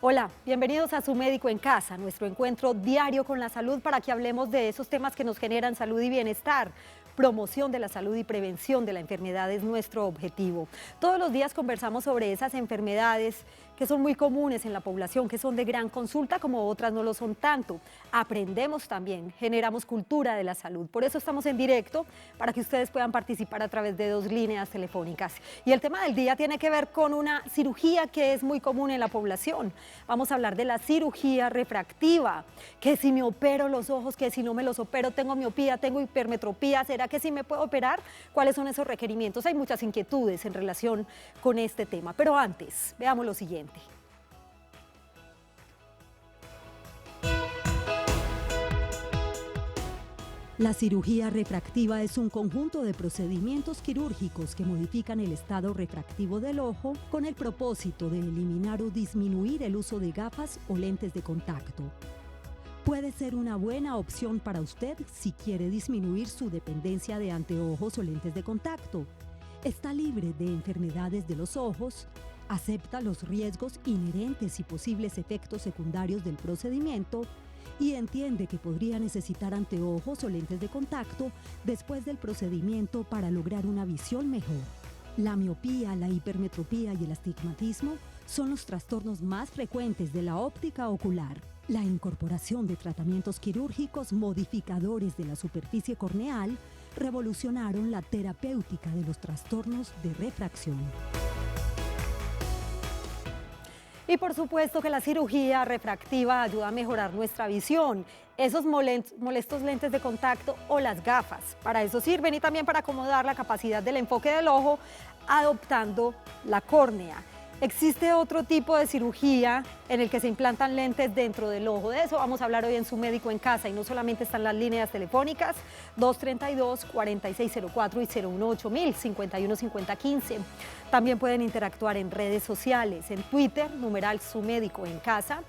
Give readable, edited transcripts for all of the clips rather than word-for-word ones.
Hola, bienvenidos a Su Médico en Casa, nuestro encuentro diario con la salud para que hablemos de esos temas que nos generan salud y bienestar. Promoción de la salud y prevención de la enfermedad es nuestro objetivo. Todos los días conversamos sobre esas enfermedades que son muy comunes en la población, que son de gran consulta, como otras no lo son tanto. Aprendemos también, generamos cultura de la salud. Por eso estamos en directo, para que ustedes puedan participar a través de 2 líneas telefónicas. Y el tema del día tiene que ver con una cirugía que es muy común en la población. Vamos a hablar de la cirugía refractiva, que si me opero los ojos, que si no me los opero, tengo miopía, tengo hipermetropía, ¿será que sí me puedo operar? ¿Cuáles son esos requerimientos? Hay muchas inquietudes en relación con este tema, pero antes, veamos lo siguiente. La cirugía refractiva es un conjunto de procedimientos quirúrgicos que modifican el estado refractivo del ojo con el propósito de eliminar o disminuir el uso de gafas o lentes de contacto. Puede ser una buena opción para usted si quiere disminuir su dependencia de anteojos o lentes de contacto. Está libre de enfermedades de los ojos, acepta los riesgos inherentes y posibles efectos secundarios del procedimiento y entiende que podría necesitar anteojos o lentes de contacto después del procedimiento para lograr una visión mejor. La miopía, la hipermetropía y el astigmatismo son los trastornos más frecuentes de la óptica ocular. La incorporación de tratamientos quirúrgicos modificadores de la superficie corneal revolucionaron la terapéutica de los trastornos de refracción. Y por supuesto que la cirugía refractiva ayuda a mejorar nuestra visión, esos molestos lentes de contacto o las gafas. Para eso sirven y también para acomodar la capacidad del enfoque del ojo adoptando la córnea. Existe otro tipo de cirugía en el que se implantan lentes dentro del ojo. De eso vamos a hablar hoy en Su Médico en Casa. Y no solamente están las líneas telefónicas 232-4604 y 018-1000, 515015. También pueden interactuar en redes sociales, en Twitter, numeral Su Médico en Casa,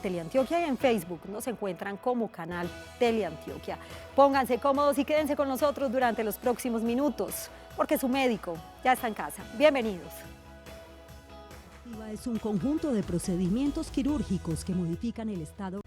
@Teleantioquia, y en Facebook nos encuentran como canal Teleantioquia. Pónganse cómodos y quédense con nosotros durante los próximos minutos, porque Su Médico ya está en casa. Bienvenidos. Es un conjunto de procedimientos quirúrgicos que modifican el estado.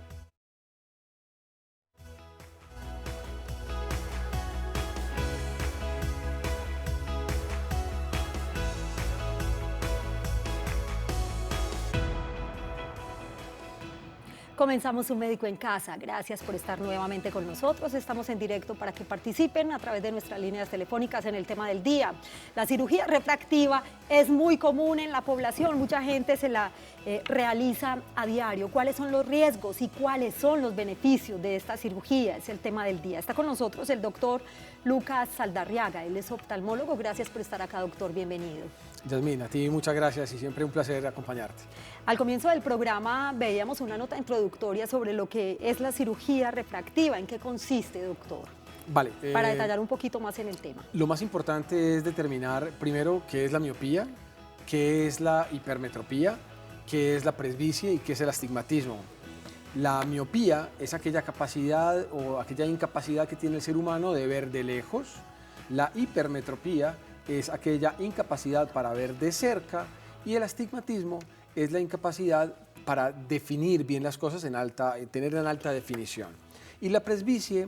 Comenzamos Su Médico en Casa. Gracias por estar nuevamente con nosotros. Estamos en directo para que participen a través de nuestras líneas telefónicas en el tema del día. La cirugía refractiva es muy común en la población. Mucha gente se la realiza a diario. ¿Cuáles son los riesgos y cuáles son los beneficios de esta cirugía? Es el tema del día. Está con nosotros el doctor Lucas Saldarriaga. Él es oftalmólogo. Gracias por estar acá, doctor. Bienvenido. Yasmín, a ti muchas gracias y siempre un placer acompañarte. Al comienzo del programa veíamos una nota introductoria sobre lo que es la cirugía refractiva. ¿En qué consiste, doctor? Vale. Para detallar un poquito más en el tema. Lo más importante es determinar primero qué es la miopía, qué es la hipermetropía, qué es la presbicia y qué es el astigmatismo. La miopía es aquella capacidad o aquella incapacidad que tiene el ser humano de ver de lejos. La hipermetropía es aquella incapacidad para ver de cerca y el astigmatismo es la incapacidad para definir bien las cosas tener en alta definición. Y la presbicie,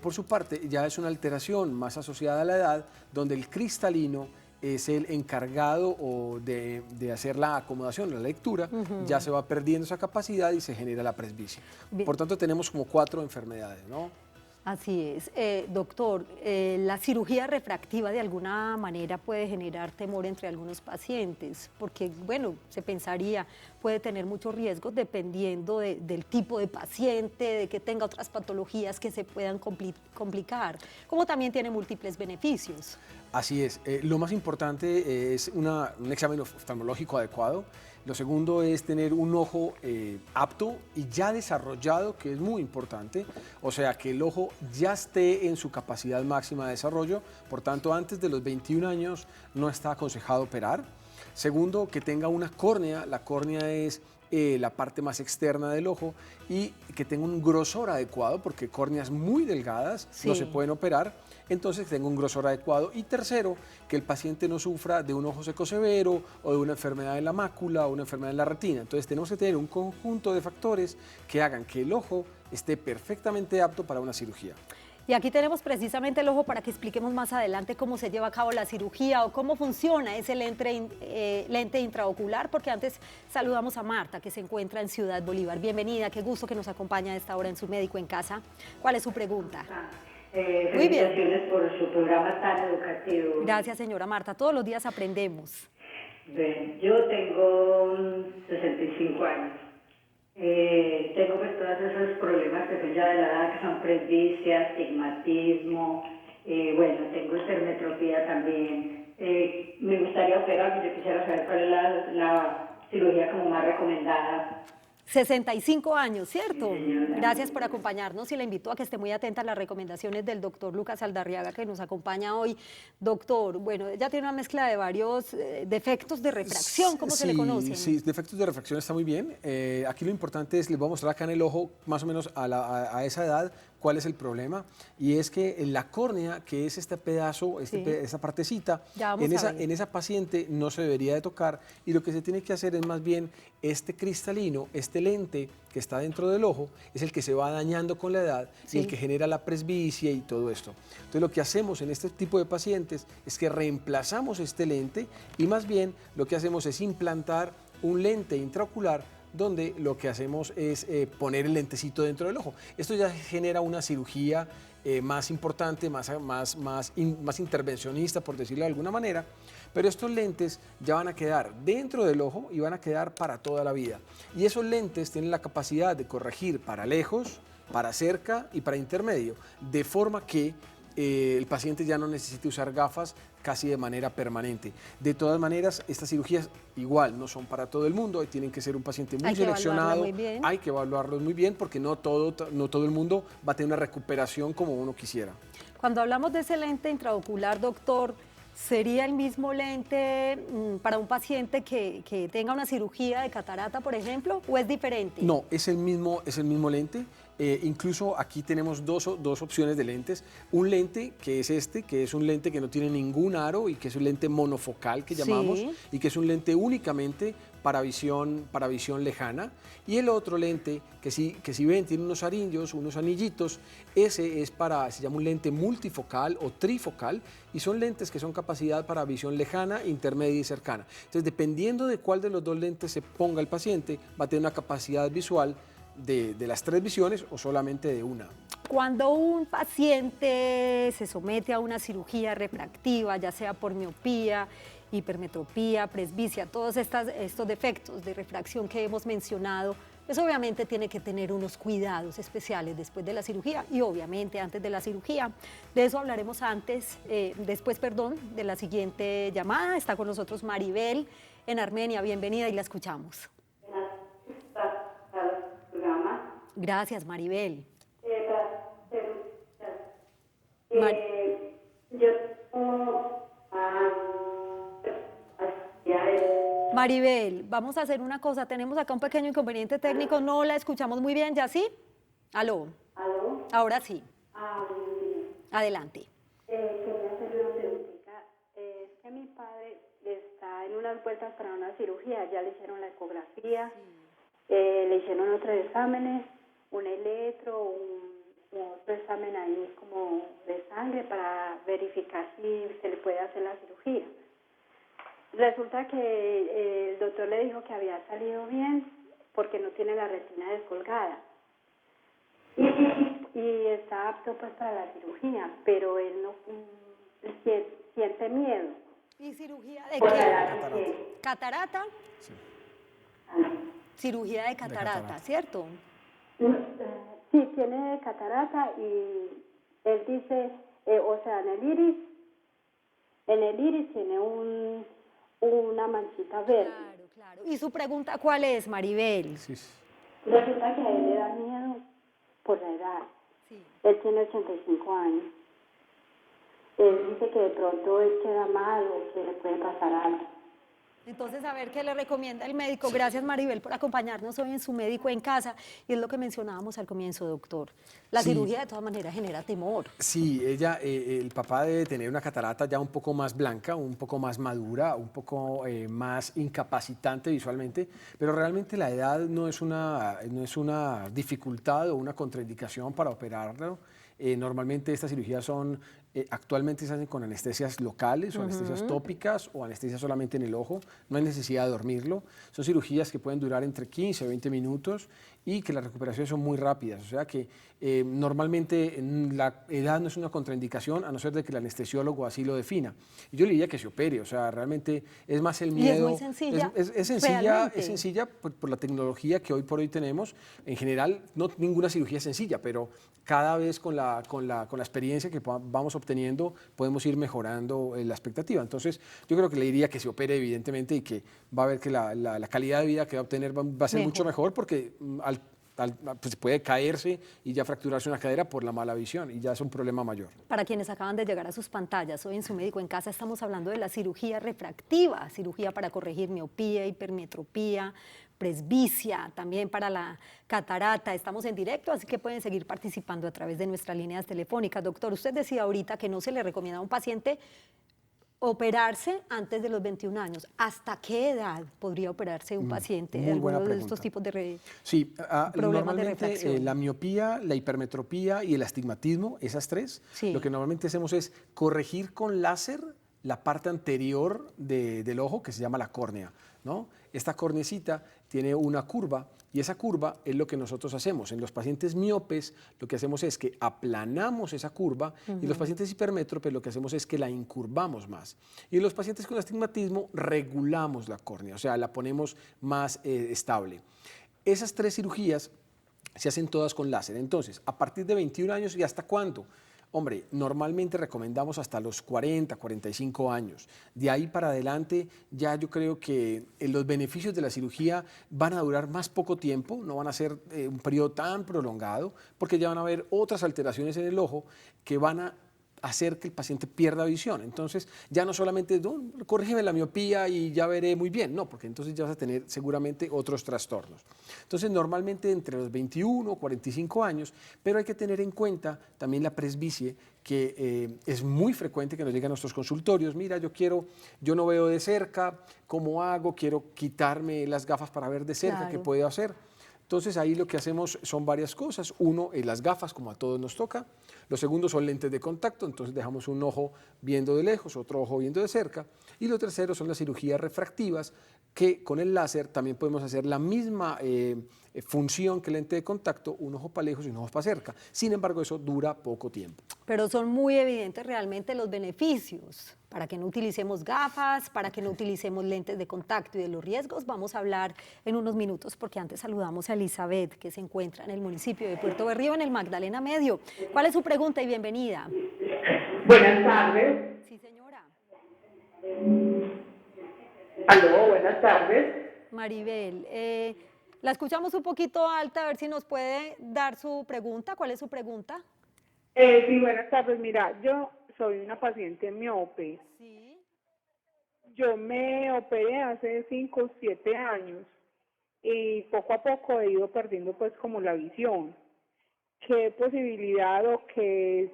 por su parte, ya es una alteración más asociada a la edad, donde el cristalino es el encargado de hacer la acomodación, la lectura, ya se va perdiendo esa capacidad y se genera la presbicia. Bien. Por tanto, tenemos como 4 enfermedades, ¿no? Así es. Doctor, la cirugía refractiva de alguna manera puede generar temor entre algunos pacientes, porque, bueno, se pensaría, puede tener muchos riesgos dependiendo del tipo de paciente, de que tenga otras patologías que se puedan complicar, como también tiene múltiples beneficios. Así es. Lo más importante es un examen oftalmológico adecuado. Lo segundo es tener un ojo apto y ya desarrollado, que es muy importante, o sea, que el ojo ya esté en su capacidad máxima de desarrollo, por tanto, antes de los 21 años no está aconsejado operar. Segundo, que tenga una córnea, la córnea es la parte más externa del ojo y que tenga un grosor adecuado, porque córneas muy delgadas no se pueden operar. entonces tenga un grosor adecuado. Y tercero, que el paciente no sufra de un ojo seco severo o de una enfermedad en la mácula o una enfermedad en la retina. Entonces tenemos que tener un conjunto de factores que hagan que el ojo esté perfectamente apto para una cirugía. Y aquí tenemos precisamente el ojo para que expliquemos más adelante cómo se lleva a cabo la cirugía o cómo funciona ese lente intraocular, porque antes saludamos a Marta, que se encuentra en Ciudad Bolívar. Bienvenida, qué gusto que nos acompaña a esta hora en Su Médico en Casa. ¿Cuál es su pregunta? Muy bien. Felicitaciones por su programa tan educativo. Gracias, señora Marta. Todos los días aprendemos. Bien, yo tengo 65 años. Tengo pues todos esos problemas que son ya de la edad, que son presbicia, astigmatismo, bueno, tengo hipermetropía también. Me gustaría operarme, yo quisiera saber cuál es la cirugía como más recomendada. 65 años, ¿cierto? Sí, señora. Gracias por acompañarnos y le invito a que esté muy atenta a las recomendaciones del doctor Lucas Aldarriaga, que nos acompaña hoy. Doctor, bueno, ella tiene una mezcla de varios defectos de refracción, ¿cómo se le conocen? Sí, defectos de refracción está muy bien. Aquí lo importante es, les voy a mostrar acá en el ojo, más o menos a esa edad, cuál es el problema. Y es que en la córnea, que es este pedazo, esa partecita, en esa paciente no se debería de tocar. Y lo que se tiene que hacer es más bien este cristalino, este lente que está dentro del ojo, es el que se va dañando con la edad y el que genera la presbicia y todo esto. Entonces lo que hacemos en este tipo de pacientes es que reemplazamos este lente y más bien lo que hacemos es implantar un lente intraocular donde lo que hacemos es poner el lentecito dentro del ojo. Esto ya genera una cirugía más importante, más intervencionista, por decirlo de alguna manera, pero estos lentes ya van a quedar dentro del ojo y van a quedar para toda la vida. Y esos lentes tienen la capacidad de corregir para lejos, para cerca y para intermedio, de forma que el paciente ya no necesite usar gafas casi de manera permanente. De todas maneras, estas cirugías igual no son para todo el mundo, tienen que ser un paciente muy seleccionado, hay que evaluarlos muy bien porque no todo el mundo va a tener una recuperación como uno quisiera. Cuando hablamos de ese lente intraocular, doctor, ¿sería el mismo lente para un paciente que tenga una cirugía de catarata, por ejemplo, o es diferente? No, es el mismo lente. Incluso aquí tenemos dos opciones de lentes. Un lente que es un lente que no tiene ningún aro y que es un lente monofocal que llamamos, y que es un lente únicamente para visión lejana. Y el otro lente que si ven tiene unos arillos, unos anillitos, ese se llama un lente multifocal o trifocal, y son lentes que son capacidad para visión lejana, intermedia y cercana. Entonces, dependiendo de cuál de los dos lentes se ponga el paciente, va a tener una capacidad visual de las tres visiones o solamente de una. Cuando un paciente se somete a una cirugía refractiva, ya sea por miopía, hipermetropía, presbicia, todos estos defectos de refracción que hemos mencionado, pues obviamente tiene que tener unos cuidados especiales después de la cirugía y obviamente antes de la cirugía. De eso hablaremos después de la siguiente llamada. Está con nosotros Maribel en Armenia. Bienvenida y la escuchamos. Gracias, Maribel. Maribel, vamos a hacer una cosa. Tenemos acá un pequeño inconveniente técnico. No la escuchamos muy bien. ¿Ya sí? ¿Aló? ¿Aló? Ahora sí. Bien. Adelante. Quería hacerle una preguntita. Es que mi padre está en unas vueltas para una cirugía. Ya le hicieron la ecografía, le hicieron otros exámenes, un electro, otro examen ahí como de sangre para verificar si se le puede hacer la cirugía. Resulta que el doctor le dijo que había salido bien porque no tiene la retina descolgada y está apto pues para la cirugía, pero él no siente miedo. ¿Y cirugía de qué? ¿Catarata? Sí. Cirugía de catarata, ¿cierto? Sí, tiene catarata y él dice, o sea, en el iris tiene una manchita verde. Claro, claro. ¿Y su pregunta cuál es, Maribel? Sí. Resulta que a él le da miedo por la edad. Sí. Él tiene 85 años. Él dice que de pronto él queda mal o que le puede pasar algo. Entonces, a ver qué le recomienda el médico. Gracias, Maribel, por acompañarnos hoy en Su Médico en Casa. Y es lo que mencionábamos al comienzo, doctor. La Sí. cirugía, de todas maneras, genera temor. Sí, el papá debe tener una catarata ya un poco más blanca, un poco más madura, un poco más incapacitante visualmente, pero realmente la edad no es una dificultad o una contraindicación para operarlo. Normalmente estas cirugías actualmente se hacen con anestesias locales o anestesias tópicas o anestesia solamente en el ojo, no hay necesidad de dormirlo. Son cirugías que pueden durar entre 15 o 20 minutos y que las recuperaciones son muy rápidas, o sea que normalmente la edad no es una contraindicación a no ser de que el anestesiólogo así lo defina. Y yo le diría que se opere, o sea, realmente es más el miedo. Y es muy sencilla. Es sencilla por la tecnología que hoy por hoy tenemos. En general, no ninguna cirugía es sencilla, pero cada vez con la experiencia que vamos obteniendo podemos ir mejorando la expectativa. Entonces, yo creo que le diría que se opere evidentemente y que va a ver que la calidad de vida que va a obtener va a ser mucho mejor porque pues puede caerse y ya fracturarse una cadera por la mala visión y ya es un problema mayor. Para quienes acaban de llegar a sus pantallas, hoy en Su Médico en Casa estamos hablando de la cirugía refractiva, cirugía para corregir miopía, hipermetropía, presbicia, también para la catarata. Estamos en directo, así que pueden seguir participando a través de nuestras líneas telefónicas. Doctor, usted decía ahorita que no se le recomienda a un paciente operarse antes de los 21 años. ¿Hasta qué edad podría operarse un paciente de alguno de estos tipos de problemas de refracción? La miopía, la hipermetropía y el astigmatismo, esas tres, lo que normalmente hacemos es corregir con láser la parte anterior del ojo, que se llama la córnea, ¿no? Esta córnecita tiene una curva y esa curva es lo que nosotros hacemos. En los pacientes miopes lo que hacemos es que aplanamos esa curva y en los pacientes hipermétropes lo que hacemos es que la incurvamos más. Y en los pacientes con astigmatismo regulamos la córnea, o sea, la ponemos más estable. Esas tres cirugías se hacen todas con láser. Entonces, a partir de 21 años, ¿y hasta cuándo? Hombre, normalmente recomendamos hasta los 40, 45 años. De ahí para adelante ya yo creo que los beneficios de la cirugía van a durar más poco tiempo, no van a ser un periodo tan prolongado, porque ya van a haber otras alteraciones en el ojo que van a hacer que el paciente pierda visión. Entonces, ya no solamente, corrígeme la miopía y ya veré muy bien, no, porque entonces ya vas a tener seguramente otros trastornos. Entonces, normalmente entre los 21 o 45 años, pero hay que tener en cuenta también la presbicie, que es muy frecuente que nos lleguen a nuestros consultorios. Mira, yo no veo de cerca, ¿cómo hago? Quiero quitarme las gafas para ver de cerca, ¿qué puedo hacer? Entonces ahí lo que hacemos son varias cosas. Uno, las gafas, como a todos nos toca. Lo segundo son lentes de contacto, entonces dejamos un ojo viendo de lejos, otro ojo viendo de cerca. Y lo tercero son las cirugías refractivas, que con el láser también podemos hacer la misma función que el lente de contacto, un ojo para lejos y un ojo para cerca. Sin embargo, eso dura poco tiempo. Pero son muy evidentes realmente los beneficios. Para que no utilicemos gafas, para que no utilicemos lentes de contacto y de los riesgos, vamos a hablar en unos minutos, porque antes saludamos a Elizabeth, que se encuentra en el municipio de Puerto Berrío, en el Magdalena Medio. ¿Cuál es su pregunta y bienvenida? Buenas tardes. Sí, señora. Aló, buenas tardes. Maribel, la escuchamos un poquito alta, a ver si nos puede dar su pregunta. ¿Cuál es su pregunta? Sí, buenas tardes. Mira, yo soy una paciente miope. Sí. Yo me operé hace 5 o 7 años y poco a poco he ido perdiendo pues como la visión. ¿Qué posibilidad o qué,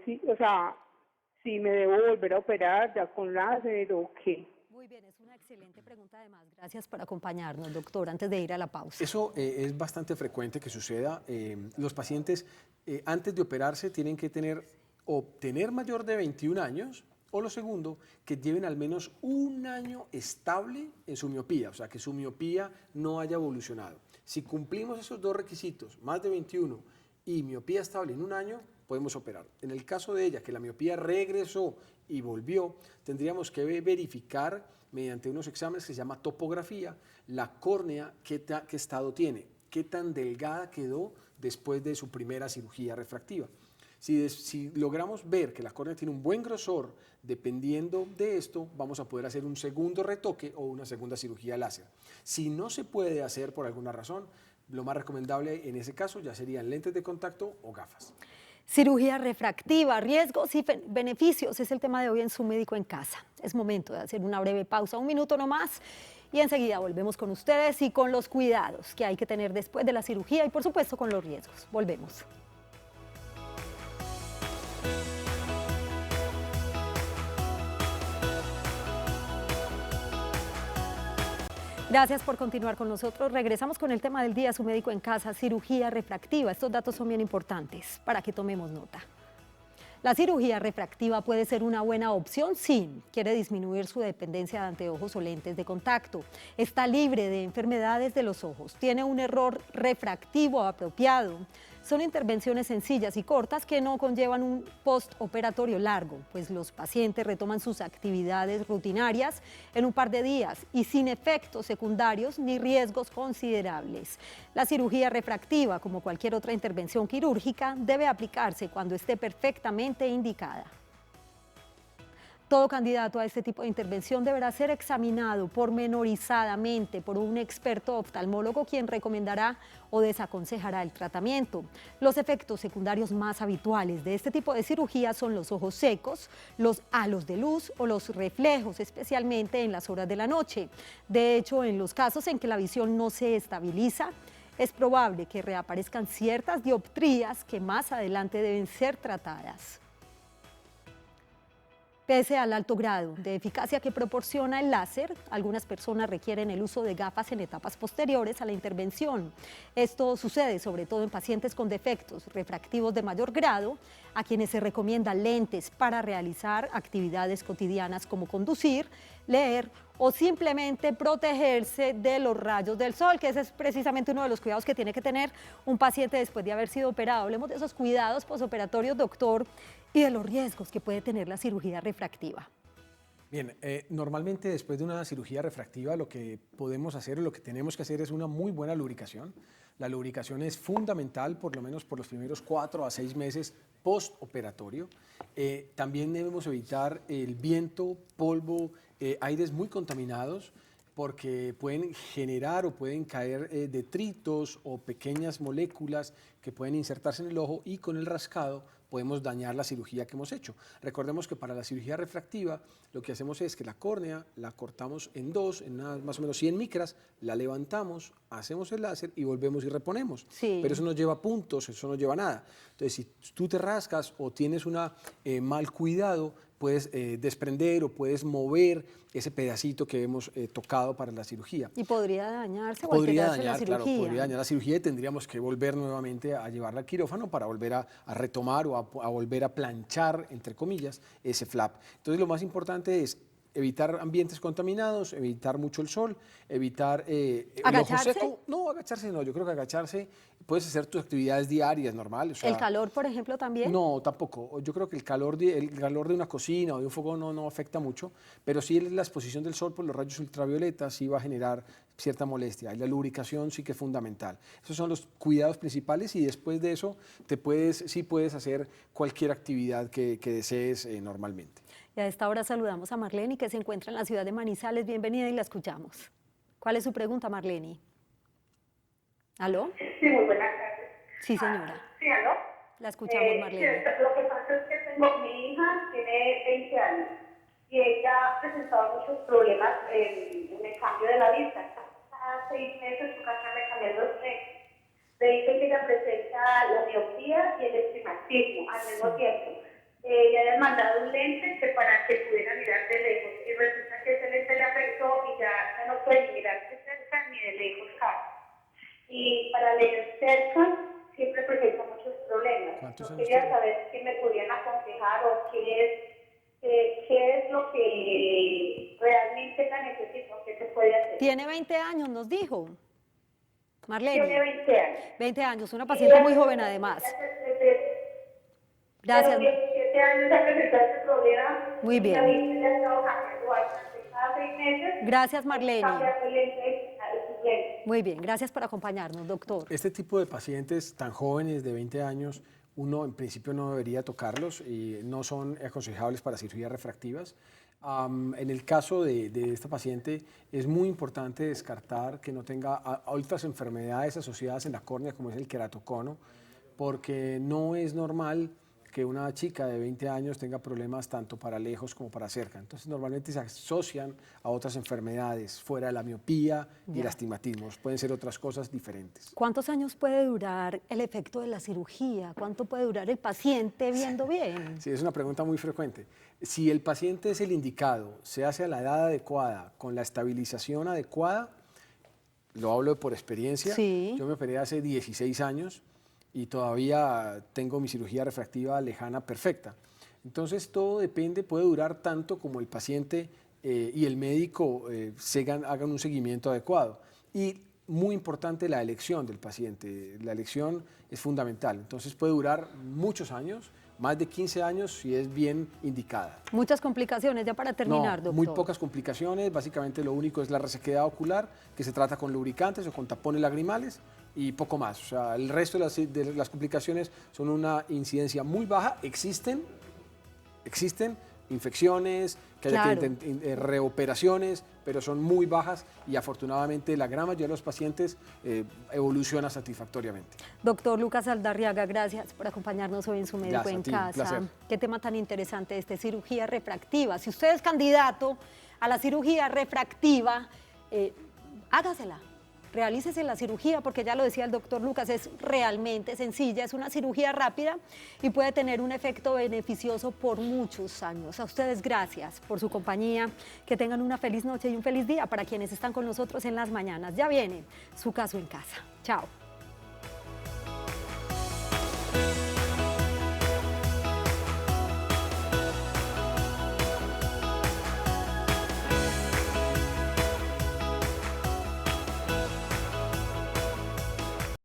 si me debo volver a operar ya con láser o qué? Muy bien, es una excelente pregunta además. Gracias por acompañarnos, doctor, antes de ir a la pausa. Eso es bastante frecuente que suceda. Los pacientes antes de operarse tienen que tener mayor de 21 años o lo segundo, que lleven al menos un año estable en su miopía, o sea, que su miopía no haya evolucionado. Si cumplimos esos dos requisitos, más de 21 y miopía estable en un año, podemos operar. En el caso de ella, que la miopía regresó y volvió, tendríamos que verificar mediante unos exámenes que se llama topografía, la córnea, qué estado tiene, qué tan delgada quedó después de su primera cirugía refractiva. Si logramos ver que la córnea tiene un buen grosor, dependiendo de esto, vamos a poder hacer un segundo retoque o una segunda cirugía láser. Si no se puede hacer por alguna razón, lo más recomendable en ese caso ya serían lentes de contacto o gafas. Cirugía refractiva, riesgos y beneficios es el tema de hoy en Su Médico en Casa. Es momento de hacer una breve pausa, un minuto nomás, Y enseguida volvemos con ustedes y con los cuidados que hay que tener después de la cirugía y por supuesto con los riesgos. Volvemos. Gracias por continuar con nosotros. Regresamos con el tema del día, su médico en casa, cirugía refractiva. Estos datos son bien importantes para que tomemos nota. La cirugía refractiva puede ser una buena opción, sí, quiere disminuir su dependencia de anteojos o lentes de contacto. Está libre de enfermedades de los ojos, tiene un error refractivo apropiado. Son intervenciones sencillas y cortas que no conllevan un postoperatorio largo, pues los pacientes retoman sus actividades rutinarias en un par de días y sin efectos secundarios ni riesgos considerables. La cirugía refractiva, como cualquier otra intervención quirúrgica, debe aplicarse cuando esté perfectamente indicada. Todo candidato a este tipo de intervención deberá ser examinado pormenorizadamente por un experto oftalmólogo quien recomendará o desaconsejará el tratamiento. Los efectos secundarios más habituales de este tipo de cirugía son los ojos secos, los halos de luz o los reflejos, especialmente en las horas de la noche. De hecho, en los casos en que la visión no se estabiliza, es probable que reaparezcan ciertas dioptrías que más adelante deben ser tratadas. Pese al alto grado de eficacia que proporciona el láser, algunas personas requieren el uso de gafas en etapas posteriores a la intervención. Esto sucede sobre todo en pacientes con defectos refractivos de mayor grado, a quienes se recomienda lentes para realizar actividades cotidianas como conducir, leer o simplemente protegerse de los rayos del sol, que ese es precisamente uno de los cuidados que tiene que tener un paciente después de haber sido operado. Hablemos de esos cuidados posoperatorios, doctor, y de los riesgos que puede tener la cirugía refractiva. Bien, normalmente después de una cirugía refractiva lo que podemos hacer o lo que tenemos que hacer es una muy buena lubricación. La lubricación es fundamental, por lo menos por los primeros 4 a 6 meses postoperatorio. También debemos evitar el viento, polvo, aires muy contaminados, porque pueden generar o pueden caer detritos o pequeñas moléculas que pueden insertarse en el ojo y con el rascado podemos dañar la cirugía que hemos hecho. Recordemos que para la cirugía refractiva lo que hacemos es que la córnea la cortamos en dos, en más o menos 100 micras, la levantamos, hacemos el láser y volvemos y reponemos. Sí. Pero eso no lleva puntos, eso no lleva nada. Entonces, si tú te rascas o tienes un mal cuidado, puedes desprender o puedes mover ese pedacito que hemos tocado para la cirugía. Y podría dañarse o Podría alterarse dañar, la cirugía. claro, podría dañar la cirugía y tendríamos que volver nuevamente a llevarla al quirófano para volver a retomar o a volver a planchar, entre comillas, ese flap. Entonces lo más importante es evitar ambientes contaminados, evitar mucho el sol, evitar el ojo seco. No, agacharse no, yo creo que agacharse, puedes hacer tus actividades diarias normales. O sea, ¿El calor, por ejemplo, también? No, tampoco. Yo creo que el calor de una cocina o de un fogón no afecta mucho, pero sí la exposición del sol por los rayos ultravioletas sí va a generar cierta molestia. Y la lubricación sí que es fundamental. Esos son los cuidados principales y después de eso sí puedes hacer cualquier actividad que desees normalmente. Y a esta hora saludamos a Marlene, que se encuentra en la ciudad de Manizales. Bienvenida y la escuchamos. ¿Cuál es su pregunta, Marlene? ¿Aló? Sí, muy buenas tardes. Sí, señora. Sí, ¿aló? La escuchamos, Marlene. Sí, lo que pasa es que mi hija tiene 20 años y ella ha presentado muchos problemas en el cambio de la vista. Cada 6 meses toca estarle cambiando los lentes. Le dicen que ella presenta la miopía y el estigmatismo al mismo tiempo. Le habían mandado un lente para que pudiera mirar de lejos y resulta que ese lente le afectó y ya no puede ni mirar de cerca ni de lejos casi. Y para leer cerca siempre presenta muchos problemas. Yo quería saber si me podían aconsejar o qué es lo que realmente la necesito, qué se puede hacer. Tiene 20 años, nos dijo. Marlene. Tiene 20 años. 20 años, una paciente muy joven además. Gracias. 17 años ha presentado este problema. Muy bien. La vista ya ha estado cambiando bastante. Cada 6 meses. Gracias, Marlene. Lente. Muy bien, gracias por acompañarnos, doctor. Este tipo de pacientes tan jóvenes de 20 años, uno en principio no debería tocarlos y no son aconsejables para cirugías refractivas. En el caso de esta paciente es muy importante descartar que no tenga otras enfermedades asociadas en la córnea como es el queratocono, porque no es normal que una chica de 20 años tenga problemas tanto para lejos como para cerca. Entonces, normalmente se asocian a otras enfermedades fuera de la miopía y el astigmatismo. Pueden ser otras cosas diferentes. ¿Cuántos años puede durar el efecto de la cirugía? ¿Cuánto puede durar el paciente viendo bien? Sí, es una pregunta muy frecuente. Si el paciente es el indicado, se hace a la edad adecuada, con la estabilización adecuada, lo hablo por experiencia, Sí. yo me operé hace 16 años y todavía tengo mi cirugía refractiva lejana perfecta. Entonces todo depende, puede durar tanto como el paciente y el médico hagan un seguimiento adecuado. Y muy importante la elección del paciente, la elección es fundamental. Entonces puede durar muchos años, más de 15 años si es bien indicada. Muchas complicaciones, ya para terminar, No, doctor. muy pocas complicaciones, básicamente lo único es la resequedad ocular, que se trata con lubricantes o con tapones lagrimales y poco más. O sea, el resto de las complicaciones son una incidencia muy baja, existen infecciones, que haya que reoperaciones, pero son muy bajas y afortunadamente la gran mayoría de los pacientes evoluciona satisfactoriamente. Doctor Lucas Aldarriaga, gracias por acompañarnos hoy en Su Médico Gracias en a ti, un Casa. placer. Qué tema tan interesante cirugía refractiva. Si usted es candidato a la cirugía refractiva, hágasela. Realícese la cirugía, porque ya lo decía el doctor Lucas, es realmente sencilla, es una cirugía rápida y puede tener un efecto beneficioso por muchos años. A ustedes gracias por su compañía, que tengan una feliz noche y un feliz día para quienes están con nosotros en las mañanas. Ya viene Su Caso en Casa. Chao.